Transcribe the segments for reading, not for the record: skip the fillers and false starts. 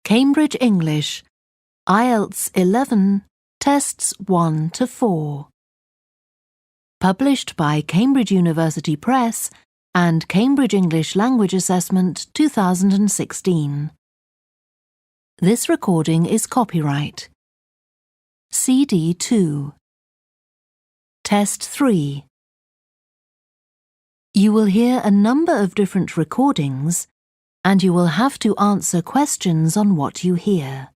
Cambridge English, Ielts 11, Tests 1 to 4. Published by Cambridge University Press and Cambridge English Language Assessment 2016. This recording is copyright. CD 2. Test 3. You will hear a number of different recordings, and you will have to answer questions on what you hear.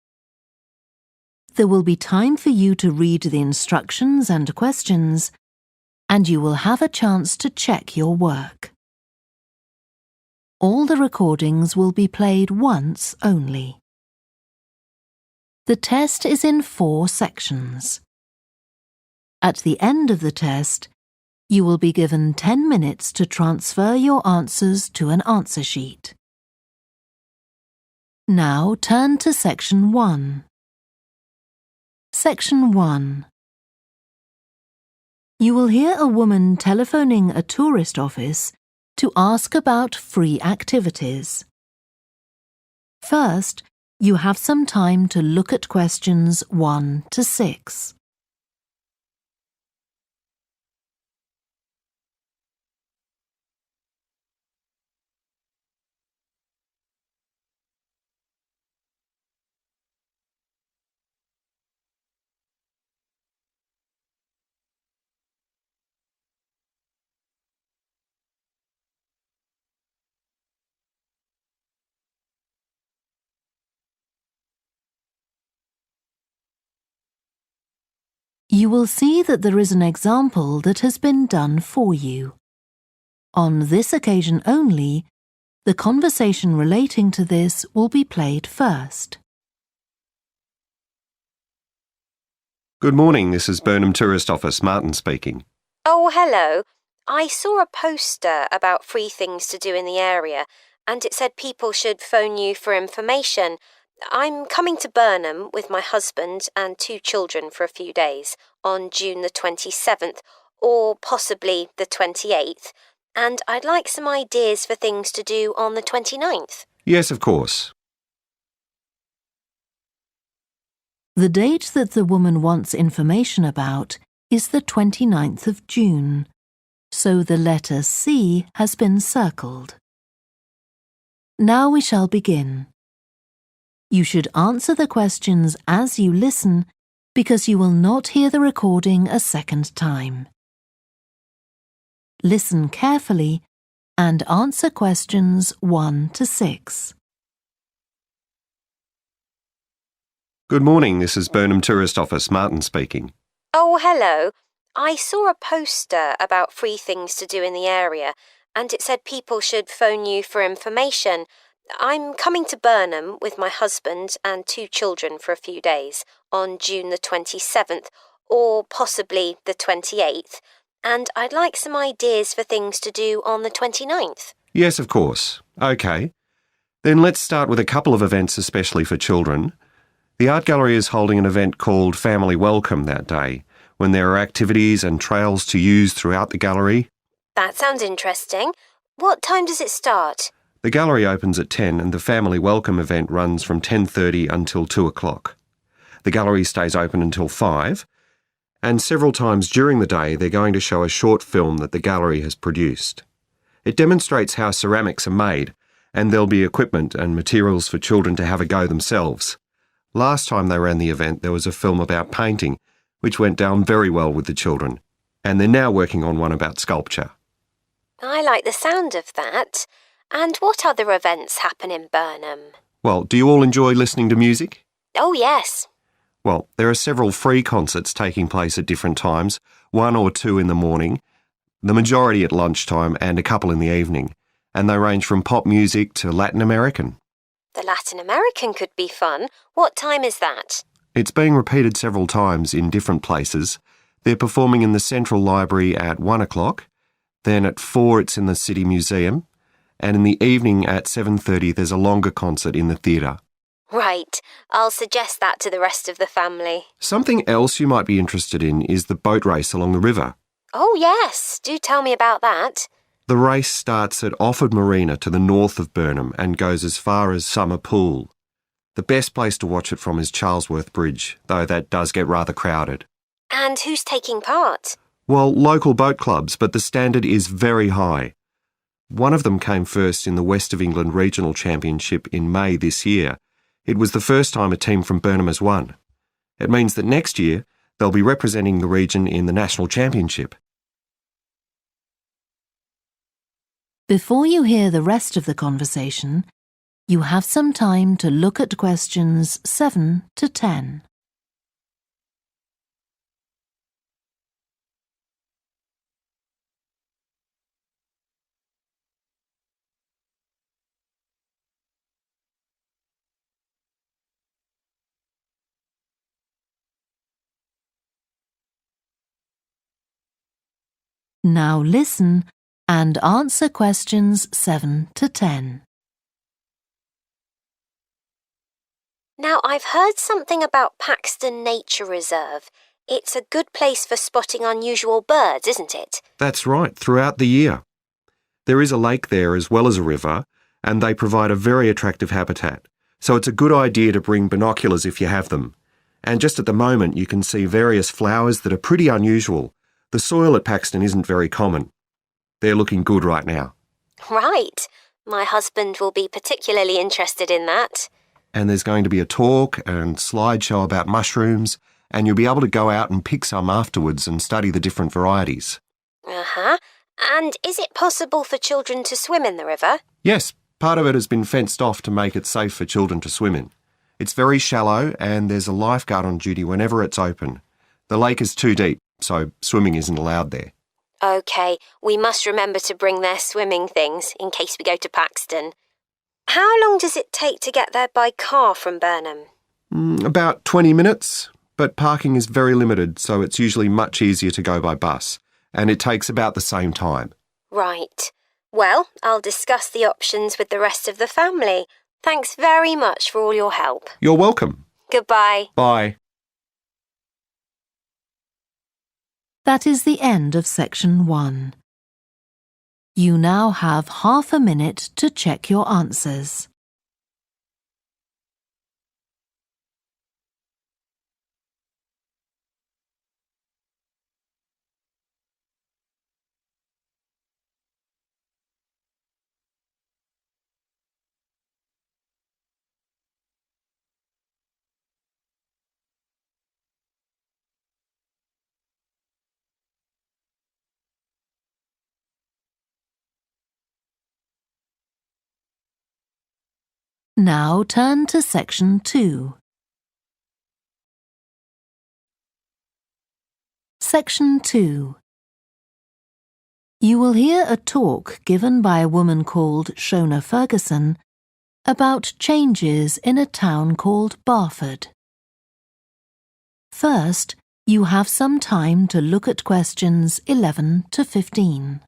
There will be time for you to read the instructions and questions, and you will have a chance to check your work. All the recordings will be played once only. The test is in 4 sections. At the end of the test, you will be given 10 minutes to transfer your answers to an answer sheet. Now turn to Section 1. Section 1. You will hear a woman telephoning a tourist office to ask about free activities. First, you have some time to look at questions 1 to 6. You will see that there is an example that has been done for you. On this occasion only, the conversation relating to this will be played first. Good morning, this is Burnham Tourist Office, Martin speaking. Oh, hello. I saw a poster about free things to do in the area, and it said people should phone you for information. I'm coming to Burnham with my husband and 2 children for a few days on June the 27th or possibly the 28th, and I'd like some ideas for things to do on the 29th. Yes, of course. The date that the woman wants information about is the 29th of June, so the letter C has been circled. Now we shall begin. You should answer the questions as you listen because you will not hear the recording a second time. Listen carefully and answer questions 1 to 6. Good morning, this is Burnham Tourist Office, Martin speaking. Oh, hello. I saw a poster about free things to do in the area, and it said people should phone you for information. I'm coming to Burnham with my husband and 2 children for a few days on June the 27th or possibly the 28th, and I'd like some ideas for things to do on the 29th. Yes, of course. OK. Then let's start with a couple of events especially for children. The art gallery is holding an event called Family Welcome that day, when there are activities and trails to use throughout the gallery. That sounds interesting. What time does it start? The gallery opens at 10 and the Family Welcome event runs from 10:30 until 2 o'clock. The gallery stays open until 5, and several times during the day they're going to show a short film that the gallery has produced. It demonstrates how ceramics are made, and there'll be equipment and materials for children to have a go themselves. Last time they ran the event there was a film about painting, which went down very well with the children, and they're now working on one about sculpture. I like the sound of that. And what other events happen in Burnham? Well, do you all enjoy listening to music? Oh, yes. Well, there are several free concerts taking place at different times, 1 or 2 in the morning, the majority at lunchtime and a couple in the evening, and they range from pop music to Latin American. The Latin American could be fun. What time is that? It's being repeated several times in different places. They're performing in the Central Library at 1 o'clock, then at 4 it's in the City Museum, and in the evening at 7:30 there's a longer concert in the theatre. Right. I'll suggest that to the rest of the family. Something else you might be interested in is the boat race along the river. Oh, yes. Do tell me about that. The race starts at Offord Marina to the north of Burnham and goes as far as Summer Pool. The best place to watch it from is Charlesworth Bridge, though that does get rather crowded. And who's taking part? Well, local boat clubs, but the standard is very high. One of them came first in the West of England Regional Championship in May this year. It was the first time a team from Burnham has won. It means that next year they'll be representing the region in the National Championship. Before you hear the rest of the conversation, you have some time to look at questions 7 to 10. Now listen and answer questions 7 to 10. Now, I've heard something about Paxton Nature Reserve. It's a good place for spotting unusual birds, isn't it? That's right, throughout the year. There is a lake there as well as a river, and they provide a very attractive habitat. So it's a good idea to bring binoculars if you have them. And just at the moment you can see various flowers that are pretty unusual. The soil at Paxton isn't very common. They're looking good right now. Right. My husband will be particularly interested in that. And there's going to be a talk and slideshow about mushrooms, and you'll be able to go out and pick some afterwards and study the different varieties. Uh-huh. And is it possible for children to swim in the river? Yes, part of it has been fenced off to make it safe for children to swim in. It's very shallow and there's a lifeguard on duty whenever it's open. The lake is too deep, so swimming isn't allowed there. OK, we must remember to bring their swimming things in case we go to Paxton. How long does it take to get there by car from Burnham? About 20 minutes, but parking is very limited, so it's usually much easier to go by bus, and it takes about the same time. Right. Well, I'll discuss the options with the rest of the family. Thanks very much for all your help. You're welcome. Goodbye. Bye. That is the end of section 1. You now have half a minute to check your answers. Now turn to section 2. Section 2. You will hear a talk given by a woman called Shona Ferguson about changes in a town called Barford. First, you have some time to look at questions 11 to 15.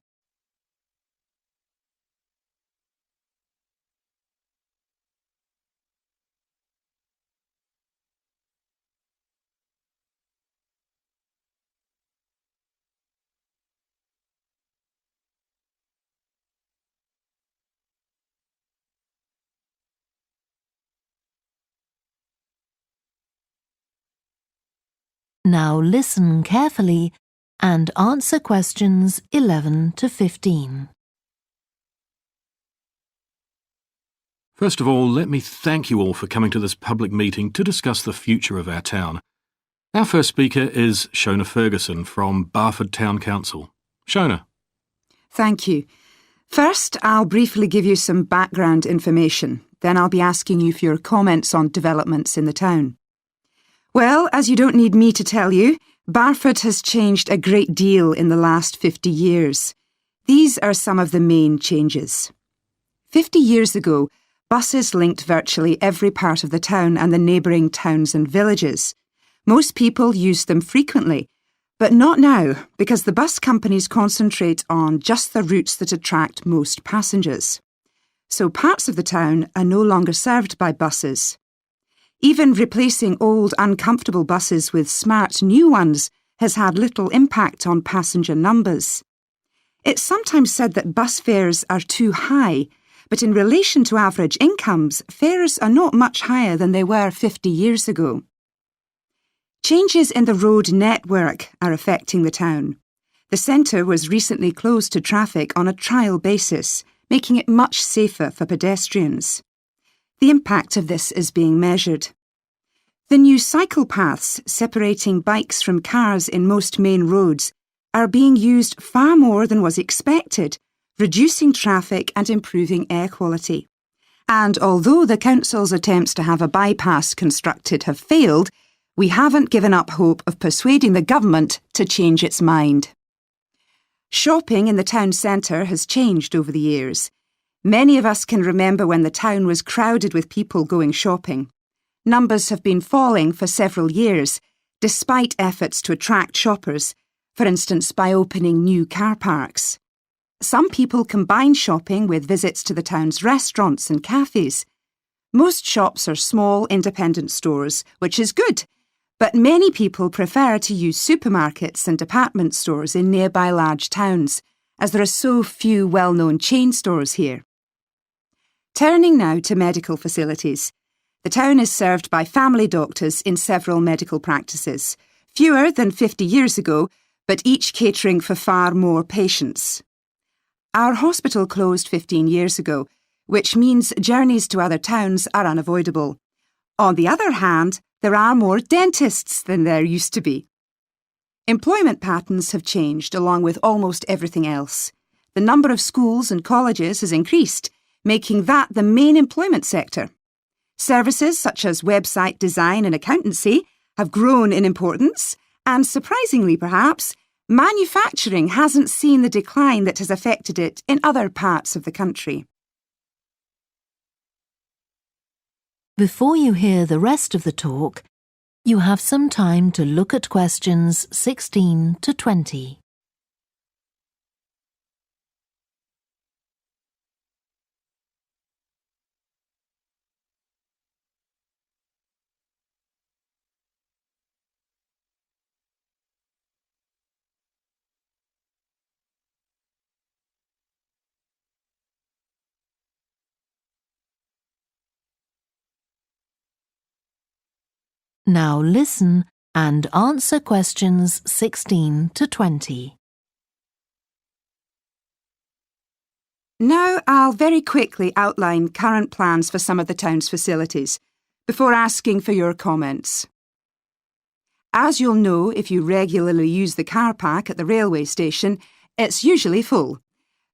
Now listen carefully and answer questions 11 to 15. First of all, let me thank you all for coming to this public meeting to discuss the future of our town. Our first speaker is Shona Ferguson from Barford Town Council. Shona. Thank you. First, I'll briefly give you some background information. Then I'll be asking you for your comments on developments in the town. Well, as you don't need me to tell you, Barford has changed a great deal in the last 50 years. These are some of the main changes. 50 years ago, buses linked virtually every part of the town and the neighbouring towns and villages. Most people used them frequently, but not now, because the bus companies concentrate on just the routes that attract most passengers. So parts of the town are no longer served by buses. Even replacing old, uncomfortable buses with smart new ones has had little impact on passenger numbers. It's sometimes said that bus fares are too high, but in relation to average incomes, fares are not much higher than they were 50 years ago. Changes in the road network are affecting the town. The centre was recently closed to traffic on a trial basis, making it much safer for pedestrians. The impact of this is being measured. The new cycle paths separating bikes from cars in most main roads are being used far more than was expected, reducing traffic and improving air quality. And although the council's attempts to have a bypass constructed have failed, we haven't given up hope of persuading the government to change its mind. Shopping in the town centre has changed over the years. Many of us can remember when the town was crowded with people going shopping. Numbers have been falling for several years, despite efforts to attract shoppers, for instance by opening new car parks. Some people combine shopping with visits to the town's restaurants and cafes. Most shops are small independent stores, which is good, but many people prefer to use supermarkets and department stores in nearby large towns, as there are so few well-known chain stores here. Turning now to medical facilities. The town is served by family doctors in several medical practices, fewer than 50 years ago, but each catering for far more patients. Our hospital closed 15 years ago, which means journeys to other towns are unavoidable. On the other hand, there are more dentists than there used to be. Employment patterns have changed along with almost everything else. The number of schools and colleges has increased, making that the main employment sector. Services such as website design and accountancy have grown in importance, and surprisingly perhaps, manufacturing hasn't seen the decline that has affected it in other parts of the country. Before you hear the rest of the talk, you have some time to look at questions 16 to 20. Now listen and answer questions 16 to 20. Now I'll very quickly outline current plans for some of the town's facilities, before asking for your comments. As you'll know if you regularly use the car park at the railway station, it's usually full.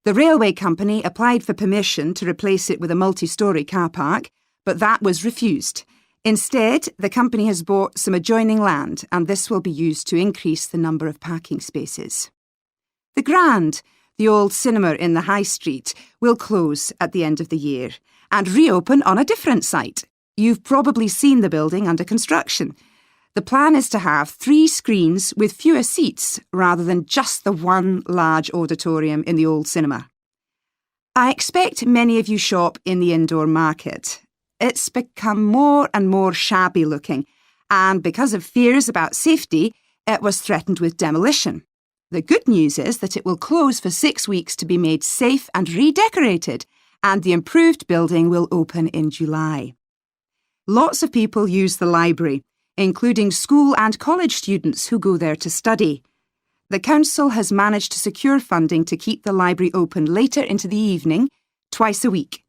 The railway company applied for permission to replace it with a multi-storey car park, but that was refused. Instead, the company has bought some adjoining land, and this will be used to increase the number of parking spaces. The Grand, the old cinema in the High Street, will close at the end of the year and reopen on a different site. You've probably seen the building under construction. The plan is to have 3 screens with fewer seats rather than just the one large auditorium in the old cinema. I expect many of you shop in the indoor market. It's become more and more shabby looking, and because of fears about safety, it was threatened with demolition. The good news is that it will close for 6 weeks to be made safe and redecorated, and the improved building will open in July. Lots of people use the library, including school and college students who go there to study. The council has managed to secure funding to keep the library open later into the evening, twice a week.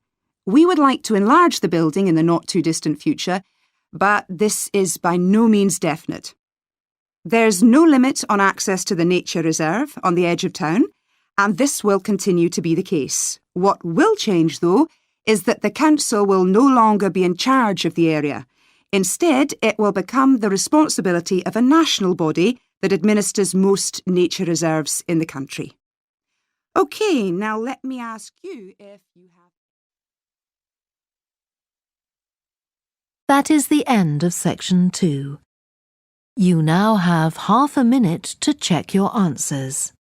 We would like to enlarge the building in the not-too-distant future, but this is by no means definite. There's no limit on access to the nature reserve on the edge of town, and this will continue to be the case. What will change, though, is that the council will no longer be in charge of the area. Instead, it will become the responsibility of a national body that administers most nature reserves in the country. OK, now let me ask you if you have... That is the end of section 2. You now have half a minute to check your answers.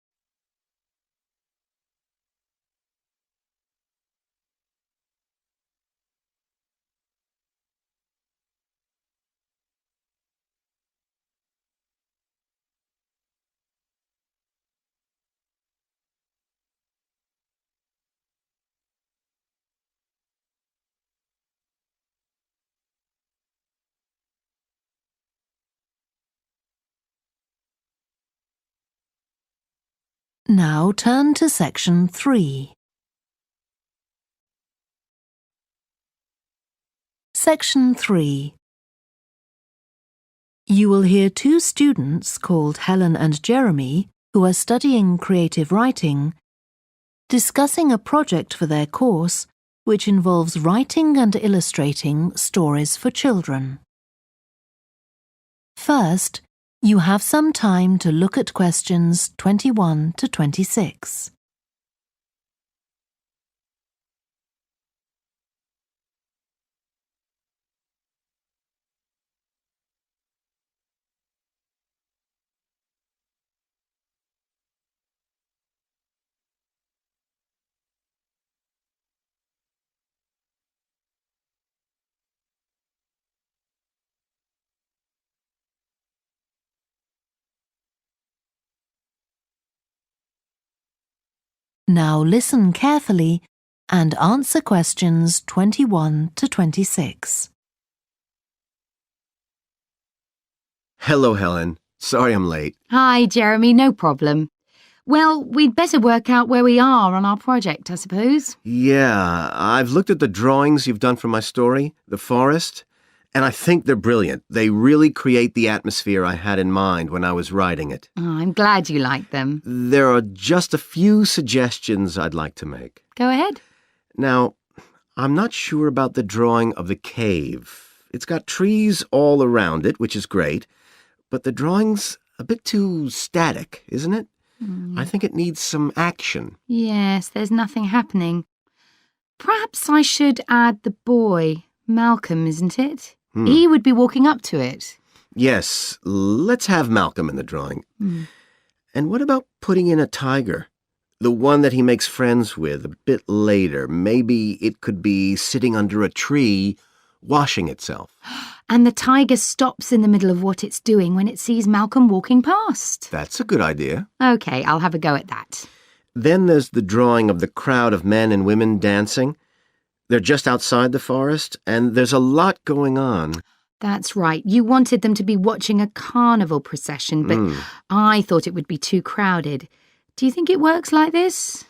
Now turn to section 3. Section 3. You will hear two students called Helen and Jeremy, who are studying creative writing, discussing a project for their course which involves writing and illustrating stories for children. First, you have some time to look at questions 21 to 26. Now listen carefully and answer questions 21 to 26. Hello, Helen. Sorry I'm late. Hi, Jeremy, no problem. Well, we'd better work out where we are on our project, I suppose. Yeah, I've looked at the drawings you've done for my story, The Forest, and I think they're brilliant. They really create the atmosphere I had in mind when I was writing it. Oh, I'm glad you like them. There are just a few suggestions I'd like to make. Go ahead. Now, I'm not sure about the drawing of the cave. It's got trees all around it, which is great, but the drawing's a bit too static, isn't it? I think it needs some action. Yes, there's nothing happening. Perhaps I should add the boy, Malcolm, isn't it? He would be walking up to it. Yes, let's have Malcolm in the drawing. And what about putting in a tiger? The one that he makes friends with a bit later. Maybe it could be sitting under a tree, washing itself. And the tiger stops in the middle of what it's doing when it sees Malcolm walking past. That's a good idea. OK, I'll have a go at that. Then there's the drawing of the crowd of men and women dancing. They're just outside the forest, and there's a lot going on. That's right. You wanted them to be watching a carnival procession, but I thought it would be too crowded. Do you think it works like this?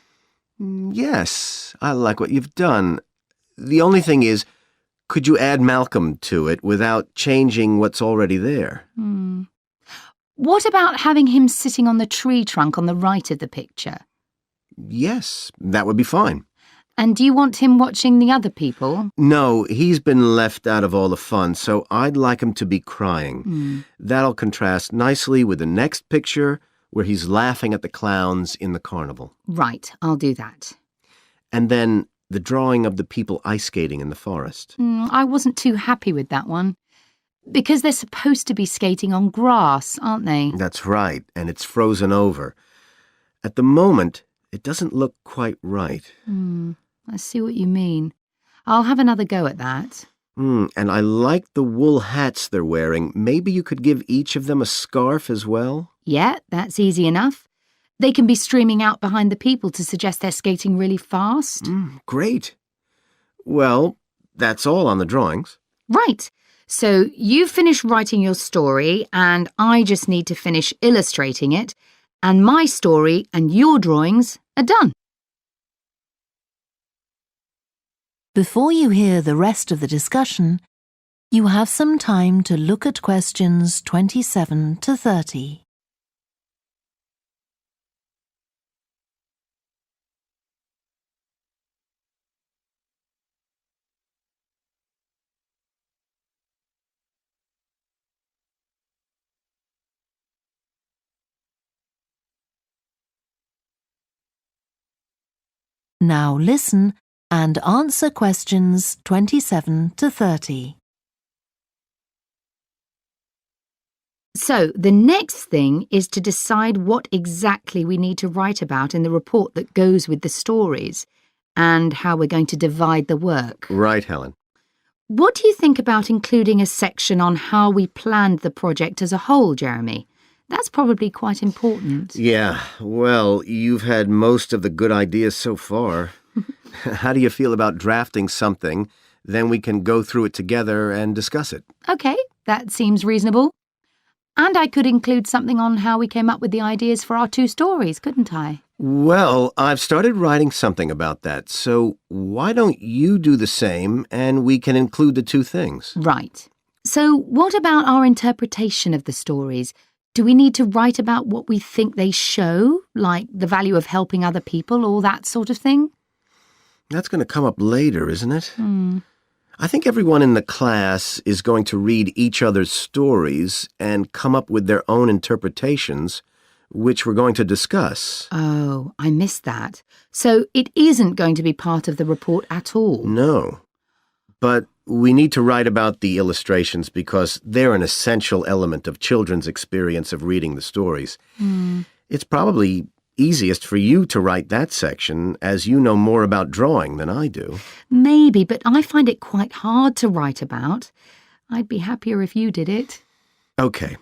Yes, I like what you've done. The only thing is, could you add Malcolm to it without changing what's already there? What about having him sitting on the tree trunk on the right of the picture? Yes, that would be fine. And do you want him watching the other people? No, he's been left out of all the fun, so I'd like him to be crying. That'll contrast nicely with the next picture where he's laughing at the clowns in the carnival. Right, I'll do that. And then the drawing of the people ice skating in the forest. I wasn't too happy with that one. Because they're supposed to be skating on grass, aren't they? That's right, and it's frozen over. At the moment, it doesn't look quite right. I see what you mean. I'll have another go at that. And I like the wool hats they're wearing. Maybe you could give each of them a scarf as well? Yeah, that's easy enough. They can be streaming out behind the people to suggest they're skating really fast. Great. Well, that's all on the drawings. Right. So you finish writing your story and I just need to finish illustrating it, and my story and your drawings are done. Before you hear the rest of the discussion, you have some time to look at questions 27 to 30. Now listen and answer questions 27 to 30. So the next thing is to decide what exactly we need to write about in the report that goes with the stories and how we're going to divide the work. Right, Helen. What do you think about including a section on how we planned the project as a whole, Jeremy? That's probably quite important. Yeah, well, you've had most of the good ideas so far. How do you feel about drafting something? Then we can go through it together and discuss it. OK, that seems reasonable. And I could include something on how we came up with the ideas for our two stories, couldn't I? Well, I've started writing something about that, so why don't you do the same and we can include the two things? Right. So what about our interpretation of the stories? Do we need to write about what we think they show, like the value of helping other people or that sort of thing? That's going to come up later, isn't it? I think everyone in the class is going to read each other's stories and come up with their own interpretations, which we're going to discuss. Oh, I missed that. So it isn't going to be part of the report at all? No. But we need to write about the illustrations because they're an essential element of children's experience of reading the stories. It's probably easiest for you to write that section, as you know more about drawing than I do. Maybe, but I find it quite hard to write about. I'd be happier if you did it. Okay.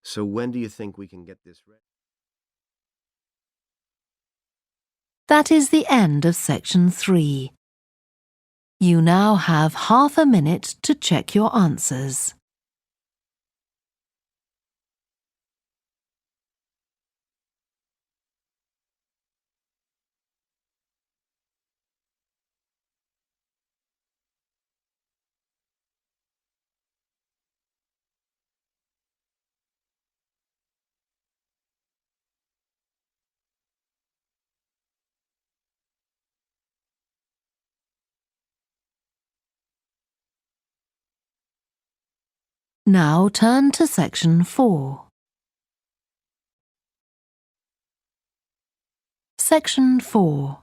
So when do you think we can get this ready? That is the end of section 3. You now have half a minute to check your answers. Now turn to section 4. Section 4.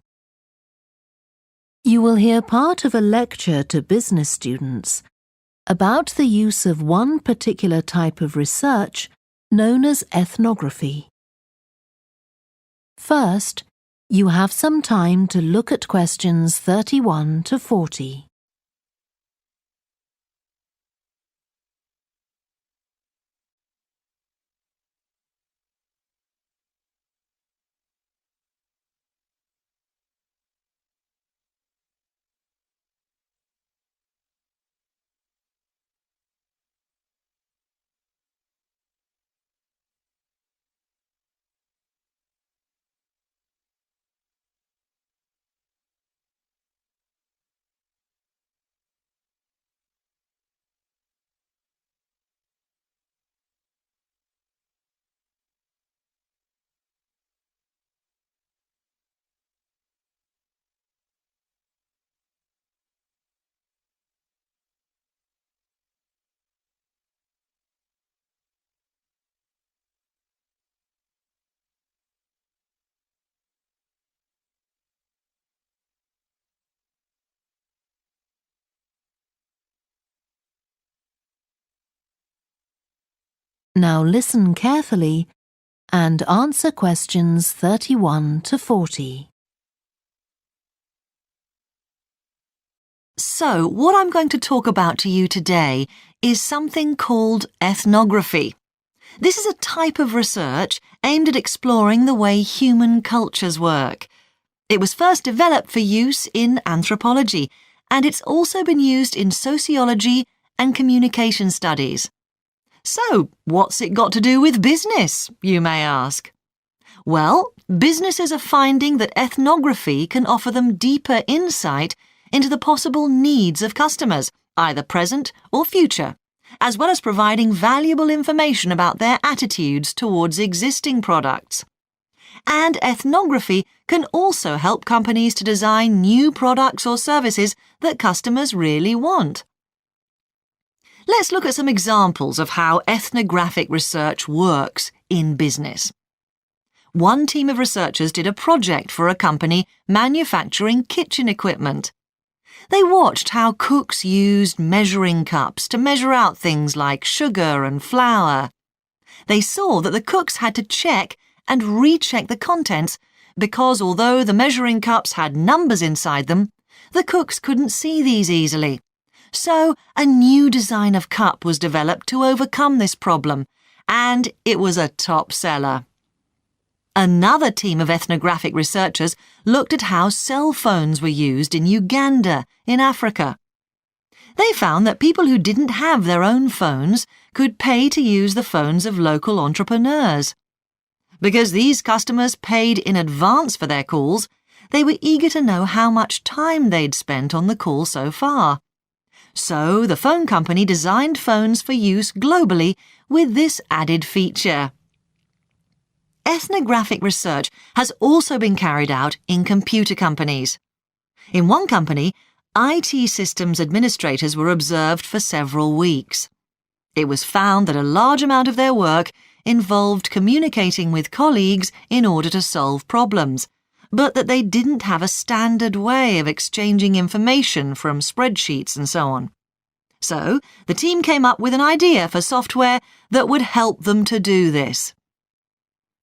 You will hear part of a lecture to business students about the use of one particular type of research known as ethnography. First, you have some time to look at questions 31 to 40. Now listen carefully and answer questions 31 to 40. So, what I'm going to talk about to you today is something called ethnography. This is a type of research aimed at exploring the way human cultures work. It was first developed for use in anthropology, and it's also been used in sociology and communication studies. So, what's it got to do with business, you may ask? Well, businesses are finding that ethnography can offer them deeper insight into the possible needs of customers, either present or future, as well as providing valuable information about their attitudes towards existing products. And ethnography can also help companies to design new products or services that customers really want. Let's look at some examples of how ethnographic research works in business. One team of researchers did a project for a company manufacturing kitchen equipment. They watched how cooks used measuring cups to measure out things like sugar and flour. They saw that the cooks had to check and recheck the contents because although the measuring cups had numbers inside them, the cooks couldn't see these easily. So a new design of cup was developed to overcome this problem, and it was a top seller. Another team of ethnographic researchers looked at how cell phones were used in Uganda, in Africa. They found that people who didn't have their own phones could pay to use the phones of local entrepreneurs. Because these customers paid in advance for their calls, they were eager to know how much time they'd spent on the call so far. So the phone company designed phones for use globally with this added feature. Ethnographic research has also been carried out in computer companies. In one company, IT systems administrators were observed for several weeks. It was found that a large amount of their work involved communicating with colleagues in order to solve problems, but that they didn't have a standard way of exchanging information from spreadsheets and so on. So, the team came up with an idea for software that would help them to do this.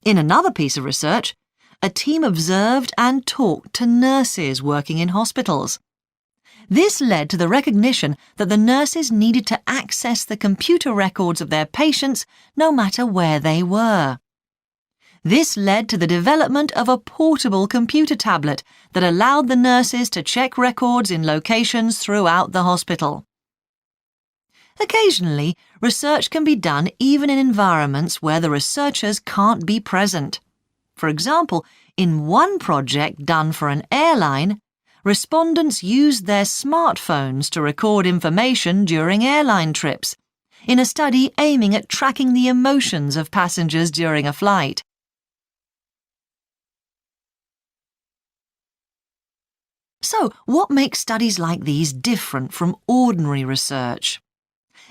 In another piece of research, a team observed and talked to nurses working in hospitals. This led to the recognition that the nurses needed to access the computer records of their patients no matter where they were. This led to the development of a portable computer tablet that allowed the nurses to check records in locations throughout the hospital. Occasionally, research can be done even in environments where the researchers can't be present. For example, in one project done for an airline, respondents used their smartphones to record information during airline trips, in a study aiming at tracking the emotions of passengers during a flight. So, what makes studies like these different from ordinary research?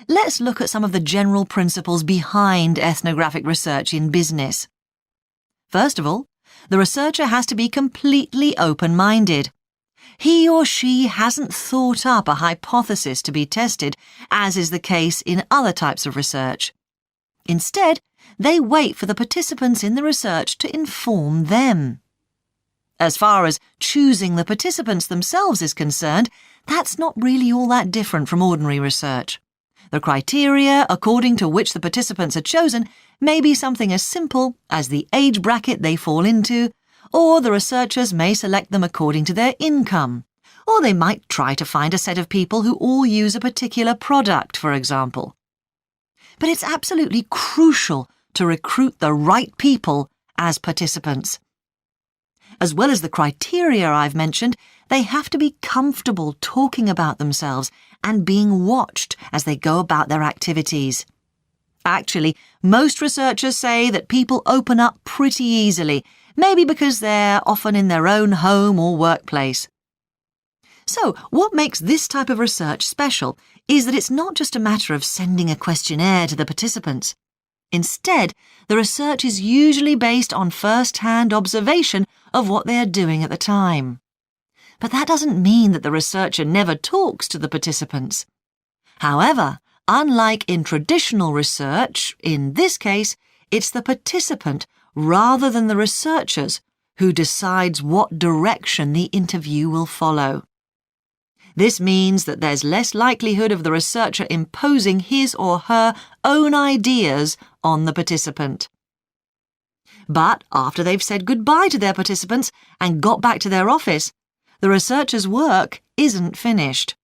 Let's look at some of the general principles behind ethnographic research in business. First of all, the researcher has to be completely open-minded. He or she hasn't thought up a hypothesis to be tested, as is the case in other types of research. Instead, they wait for the participants in the research to inform them. As far as choosing the participants themselves is concerned, that's not really all that different from ordinary research. The criteria according to which the participants are chosen may be something as simple as the age bracket they fall into, or the researchers may select them according to their income, or they might try to find a set of people who all use a particular product, for example. But it's absolutely crucial to recruit the right people as participants. As well as the criteria I've mentioned, they have to be comfortable talking about themselves and being watched as they go about their activities. Actually, most researchers say that people open up pretty easily, maybe because they're often in their own home or workplace. So, what makes this type of research special is that it's not just a matter of sending a questionnaire to the participants. Instead, the research is usually based on first-hand observation of what they are doing at the time. But that doesn't mean that the researcher never talks to the participants. However, unlike in traditional research, in this case, it's the participant rather than the researchers who decides what direction the interview will follow. This means that there's less likelihood of the researcher imposing his or her own ideas on the participant. But after they've said goodbye to their participants and got back to their office, the researcher's work isn't finished.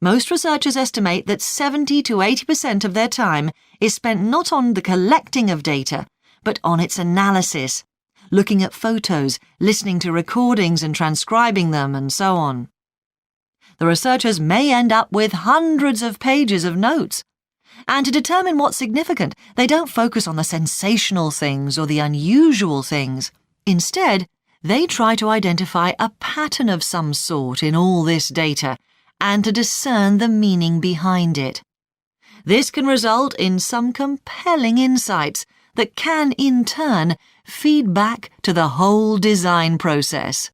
Most researchers estimate that 70 to 80% of their time is spent not on the collecting of data, but on its analysis, looking at photos, listening to recordings and transcribing them, and so on. The researchers may end up with hundreds of pages of notes. And to determine what's significant, they don't focus on the sensational things or the unusual things. Instead, they try to identify a pattern of some sort in all this data and to discern the meaning behind it. This can result in some compelling insights that can, in turn, feed back to the whole design process.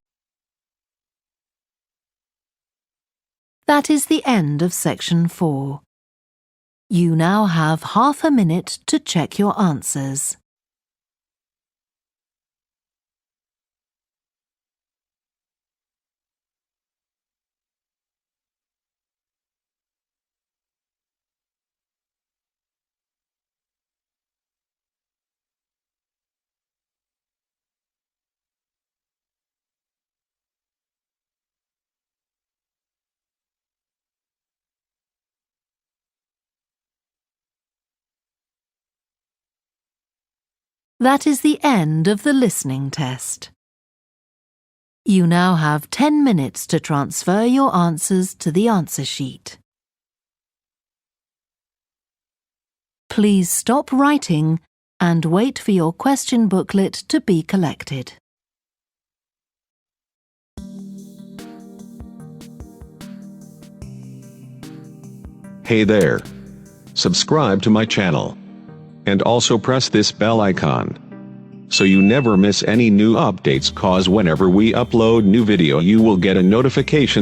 That is the end of section 4. You now have half a minute to check your answers. That is the end of the listening test. You now have 10 minutes to transfer your answers to the answer sheet. Please stop writing and wait for your question booklet to be collected. Hey there! Subscribe to my channel. And also press this bell icon, so you never miss any new updates, cause whenever we upload new video you will get a notification